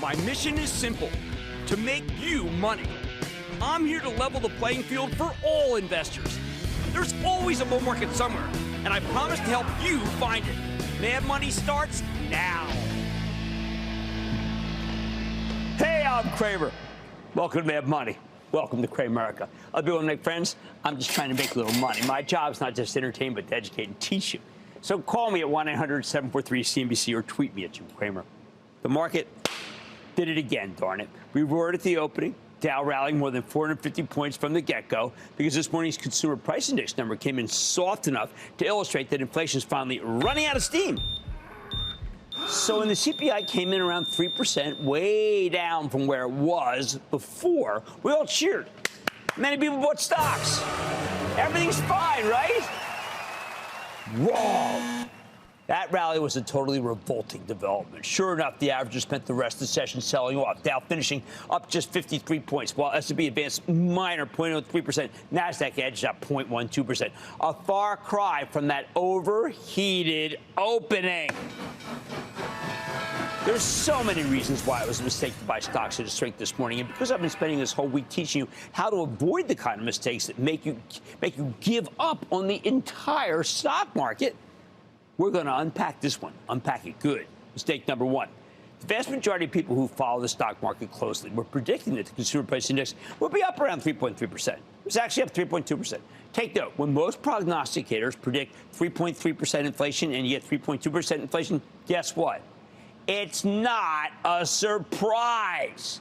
My mission is simple, to make you money. I'm here to level the playing field for all investors. There's always a bull market somewhere, and I promise to help you find it. Mad Money starts now. Hey, I'm Cramer. Welcome to Mad Money. Welcome to Cramerica. I'll be one to make friends. I'm just trying to make a little money. My job's not just to entertain, but to educate and teach you. So call me at 1-800-743-CNBC or tweet me at Jim Cramer. The market did it again, darn it. We roared at the opening. Dow rallying more than 450 points from the get-go because this morning's consumer price index number came in soft enough to illustrate that inflation is finally running out of steam. So when the CPI came in around 3%, way down from where it was before, we all cheered. Many people bought stocks. Everything's fine, right? Wrong. That rally was a totally revolting development. Sure enough, the averages spent the rest of the session selling off. Dow finishing up just 53 points, while S&P advanced minor 0.03%. NASDAQ edged up 0.12%. A far cry from that overheated opening. There's so many reasons why it was a mistake to buy stocks at a strength this morning, and because I've been spending this whole week teaching you how to avoid the kind of mistakes that make you give up on the entire stock market, we're going to unpack this one, unpack it good. Mistake number one. The vast majority of people who follow the stock market closely were predicting that the consumer price index would be up around 3.3%. It was actually up 3.2%. Take note, when most prognosticators predict 3.3% inflation and you get 3.2% inflation, guess what? It's not a surprise.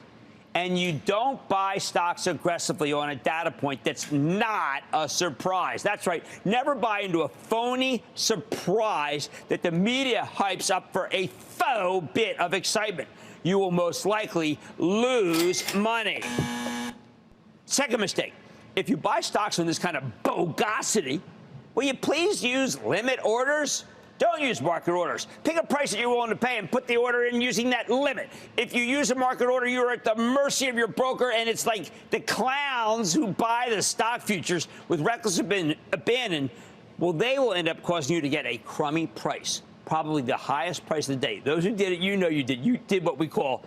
And you don't buy stocks aggressively on a data point that's not a surprise. That's right. Never buy into a phony surprise that the media hypes up for a faux bit of excitement. You will most likely lose money. Second mistake. If you buy stocks on this kind of bogosity, will you please use limit orders? Don't use market orders. Pick a price that you're willing to pay and put the order in using that limit. If you use a market order, you're at the mercy of your broker, and it's like the clowns who buy the stock futures with reckless abandon. Well, they will end up causing you to get a crummy price, probably the highest price of the day. Those who did it, you know you did. You did what we call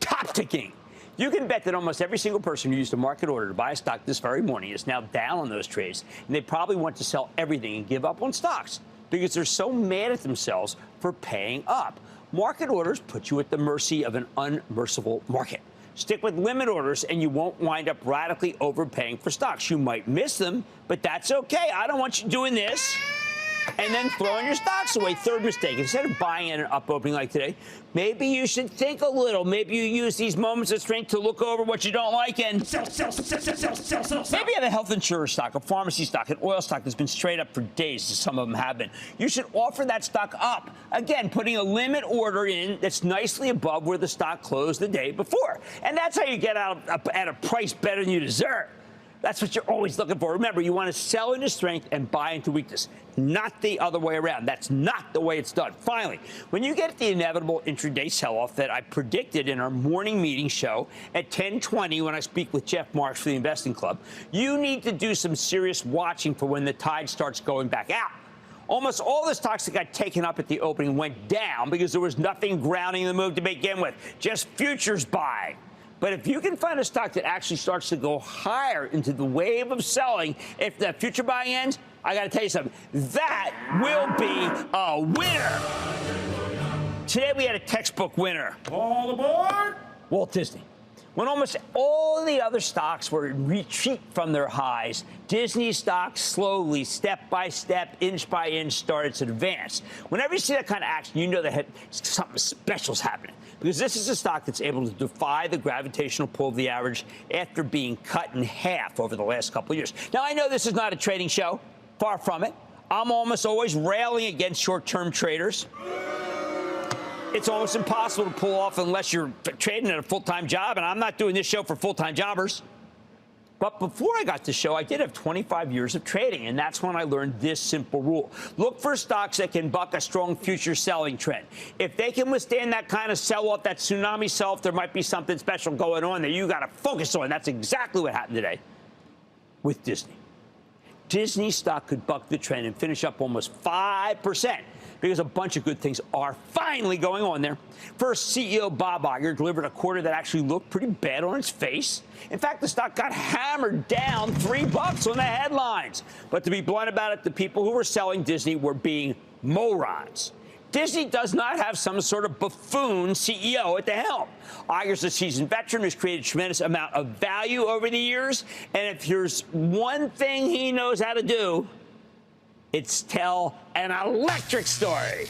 top ticking. You can bet that almost every single person who used a market order to buy a stock this very morning is now down on those trades, and they probably want to sell everything and give up on stocks, because they're so mad at themselves for paying up. Market orders put you at the mercy of an unmerciful market. Stick with limit orders, and you won't wind up radically overpaying for stocks. You might miss them, but that's okay. I don't want you doing this and then throwing your stocks away. Third mistake, instead of buying at an up opening like today, maybe you should think a little. Maybe you use these moments of strength to look over what you don't like and sell. Maybe you have a health insurance stock, a pharmacy stock, an oil stock that's been straight up for days, as some of them have been. You should offer that stock up. Again, putting a limit order in that's nicely above where the stock closed the day before. And that's how you get out at a price better than you deserve. That's what you're always looking for. Remember, you want to sell into strength and buy into weakness, not the other way around. That's not the way it's done. Finally, when you get the inevitable intraday sell-off that I predicted in our morning meeting show at 10:20 when I speak with Jeff Marks for the Investing Club, you need to do some serious watching for when the tide starts going back out. Almost all the stocks that got taken up at the opening went down because there was nothing grounding the move to begin with, just futures buying. But if you can find a stock that actually starts to go higher into the wave of selling, if the future buying ends, I got to tell you something, that will be a winner. Today we had a textbook winner. All aboard! Walt Disney. When almost all the other stocks were in retreat from their highs, Disney stocks slowly, step by step, inch by inch, started to advance. Whenever you see that kind of action, you know that something special is happening, because this is a stock that's able to defy the gravitational pull of the average after being cut in half over the last couple of years. Now, I know this is not a trading show. Far from it. I'm almost always railing against short-term traders. It's almost impossible to pull off unless you're trading at a full-time job, and I'm not doing this show for full-time jobbers. But before I got to the show, I did have 25 years of trading, and that's when I learned this simple rule. Look for stocks that can buck a strong future selling trend. If they can withstand that kind of sell-off, that tsunami sell-off, there might be something special going on that you got to focus on. That's exactly what happened today with Disney. Disney stock could buck the trend and finish up almost 5%. because a bunch of good things are finally going on there. First, CEO Bob Iger delivered a quarter that actually looked pretty bad on its face. In fact, the stock got hammered down $3 on the headlines. But to be blunt about it, the people who were selling Disney were being morons. Disney does not have some sort of buffoon CEO at the helm. Iger's a seasoned veteran who's created a tremendous amount of value over the years. And if there's one thing he knows how to do, it's tell an electric story.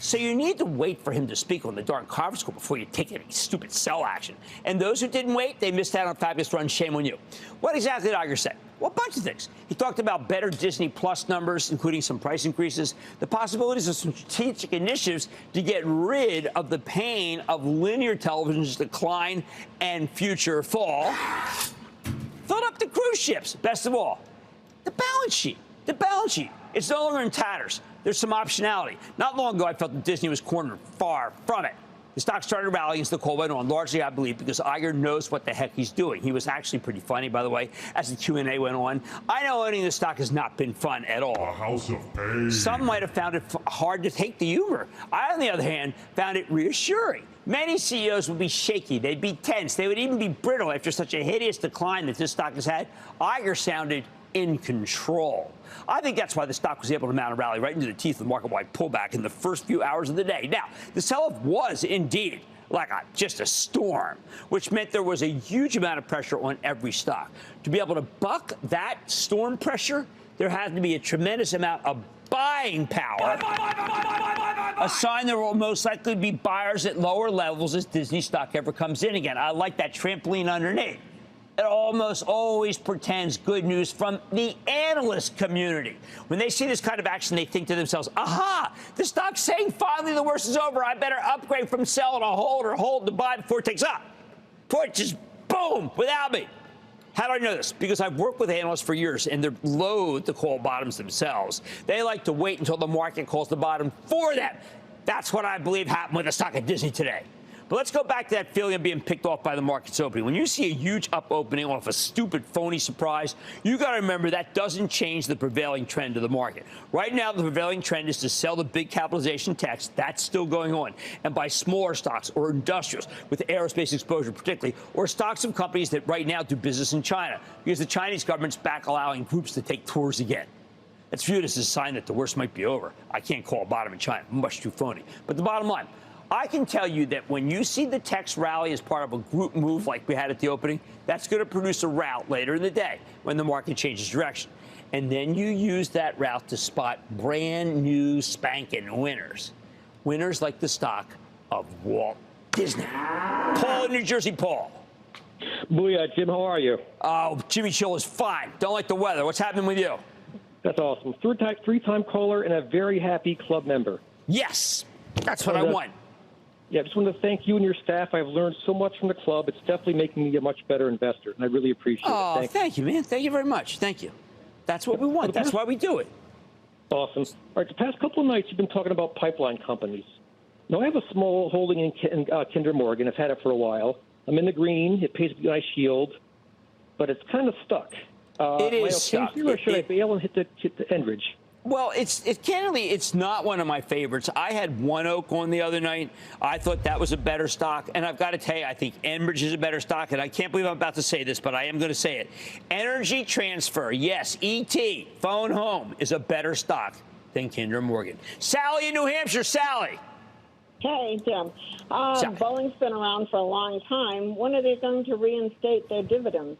So you need to wait for him to speak on the darn conference call before you take any stupid sell action. And those who didn't wait, they missed out on a fabulous run. Shame on you. What exactly did Iger say? Well, a bunch of things. He talked about better Disney Plus numbers, including some price increases, the possibilities of some strategic initiatives to get rid of the pain of linear television's decline and future fall. Filled up the cruise ships. Best of all, the balance sheet. The balance sheet. It's no longer in tatters. There's some optionality. Not long ago, I felt that Disney was cornered. Far from it. The stock started rallying as the call went on, largely, I believe, because Iger knows what the heck he's doing. He was actually pretty funny, by the way, as the Q&A went on. I know owning the stock has not been fun at all. A house of pain. Some might have found it hard to take the humor. I, on the other hand, found it reassuring. Many CEOs would be shaky. They'd be tense. They would even be brittle after such a hideous decline that this stock has had. Iger sounded in control. I think that's why the stock was able to mount a rally right into the teeth of the market-wide pullback in the first few hours of the day. Now, the sell-off was indeed like just a storm, which meant there was a huge amount of pressure on every stock. To be able to buck that storm pressure, there had to be a tremendous amount of buying power, a sign there will most likely be buyers at lower levels as Disney stock ever comes in again. I like that trampoline underneath. It almost always pretends good news from the analyst community. When they see this kind of action, they think to themselves, aha, the stock's saying finally the worst is over. I better upgrade from sell to hold or hold to buy before it takes up. Before it just boom, without me. How do I know this? Because I've worked with analysts for years, and they're loath to call bottoms themselves. They like to wait until the market calls the bottom for them. That's what I believe happened with the stock of Disney today. But let's go back to that feeling of being picked off by the market's opening. When you see a huge up opening off a stupid, phony surprise, you got to remember that doesn't change the prevailing trend of the market. Right now, the prevailing trend is to sell the big capitalization techs. That's still going on. And buy smaller stocks or industrials with aerospace exposure particularly, or stocks of companies that right now do business in China because the Chinese government's back allowing groups to take tours again. It's viewed as a sign that the worst might be over. I can't call a bottom in China. Much too phony. But the bottom line, I can tell you that when you see the techs rally as part of a group move like we had at the opening, that's going to produce a rout later in the day when the market changes direction. And then you use that route to spot brand new spanking winners. Winners like the stock of Walt Disney. Paul in New Jersey. Paul. Booyah, Jim, how are you? Oh, Jimmy Chill is fine. Don't like the weather. What's happening with you? That's awesome. Three-time caller and a very happy club member. Yes, that's what I want. Yeah, I just want to thank you and your staff. I've learned so much from the club. It's definitely making me a much better investor, and I really appreciate it. Oh, thank you, man. Thank you very much. Thank you. That's what we want. That's why we do it. Awesome. All right, the past couple of nights, you've been talking about pipeline companies. Now, I have a small holding in Kinder Morgan. I've had it for a while. I'm in the green. It pays a nice yield, but it's kind of stuck. It is stuck. Or should I bail and hit the Enbridge? Well, candidly, it's not one of my favorites. I had One Oak on the other night. I thought that was a better stock. And I've got to tell you, I think Enbridge is a better stock. And I can't believe I'm about to say this, but I am going to say it. Energy Transfer, yes, ET, phone home, is a better stock than Kinder Morgan. Sally in New Hampshire. Sally. Hey, Jim. Boeing's been around for a long time. When are they going to reinstate their dividends?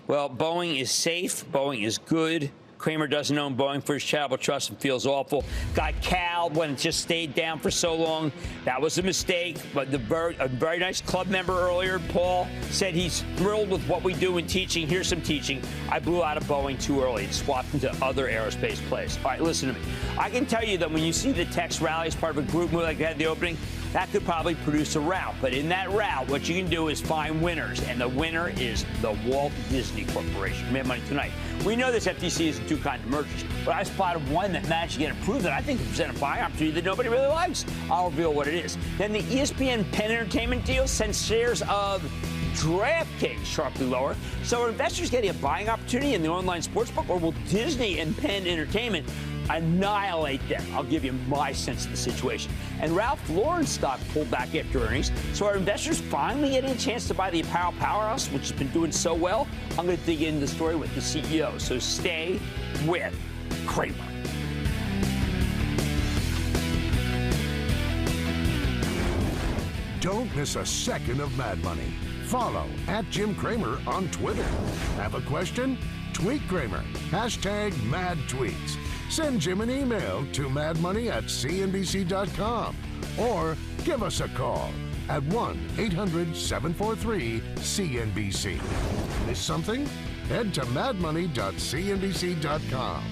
Well, Boeing is safe. Boeing is good. Cramer doesn't own Boeing for his charitable trust and feels awful. Got cowed when it just stayed down for so long. That was a mistake. But a very nice club member earlier, Paul, said he's thrilled with what we do in teaching. Here's some teaching. I blew out of Boeing too early and swapped into other aerospace plays. All right, listen to me. I can tell you that when you see the techs rally as part of a group move like they had in the opening, that could probably produce a rout. But in that rout, what you can do is find winners. And the winner is the Walt Disney Corporation. Made money tonight. We know this FTC isn't too kind to mergers, but I spotted one that managed to get approved that I think will present a buying opportunity that nobody really likes. I'll reveal what it is. Then the ESPN Penn Entertainment deal sends shares of DraftKings sharply lower. So are investors getting a buying opportunity in the online sportsbook, or will Disney and Penn Entertainment annihilate them. I'll give you my sense of the situation. And Ralph Lauren's stock pulled back after earnings. So are investors finally getting a chance to buy the apparel powerhouse, which has been doing so well? I'm going to dig into the story with the CEO. So stay with Cramer. Don't miss a second of Mad Money. Follow @Jim Cramer on Twitter. Have a question? Tweet Cramer. #MadTweets. Send Jim an email to madmoney@cnbc.com or give us a call at 1-800-743-CNBC. Miss something? Head to madmoney.cnbc.com.